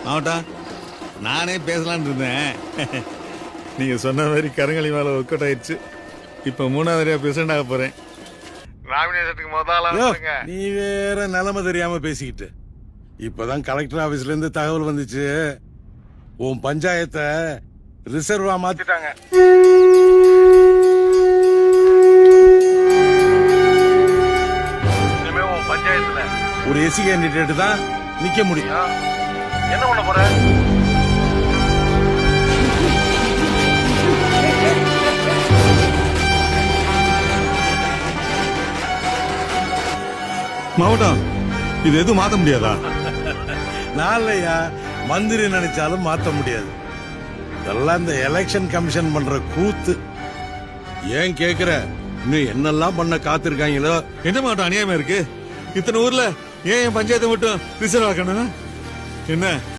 மாவட்டம் நானே பேசலான்னு இருந்தேன். நீங்க சொன்ன மாதிரி கருங்கலி மேல ஒர்க் அவுட் ஆயிடுச்சு. இப்ப 3வது பிரசிடண்ட் ஆக போறேன். நாமினேஷனுக்கு முதல்ல நீ வேற நிலைமை தெரியாம பேசிக்கிட்டு. இப்பதான் கலெக்டர் ஆபீஸ்ல இருந்து தகவல் வந்துச்சு, உன் பஞ்சாயத்தை ரிசர்வா மாத்திட்டாங்க. இனிமே உன் பஞ்சாயத்துல ஒரு எஸ்சி கேண்டிடேட் தான் நிக்க முடியும். என்ன பண்ண போற? மாவட்டம் இது எதுவும் மாத்த முடியாதா? நாளையா மந்திரி நினைச்சாலும் மாத்த முடியாது. இதெல்லாம் இந்த எலெக்ஷன் கமிஷன் பண்ற கூத்து. ஏன் கேக்குற? இன்னும் என்னெல்லாம் பண்ண காத்திருக்காங்களோ. என்ன மாவட்டம் அநியாயமா இருக்கு? இத்தனை ஊர்ல ஏன் என் பஞ்சாயத்தை மட்டும் ரிசர்வ் ஆக்கணும்? என்ன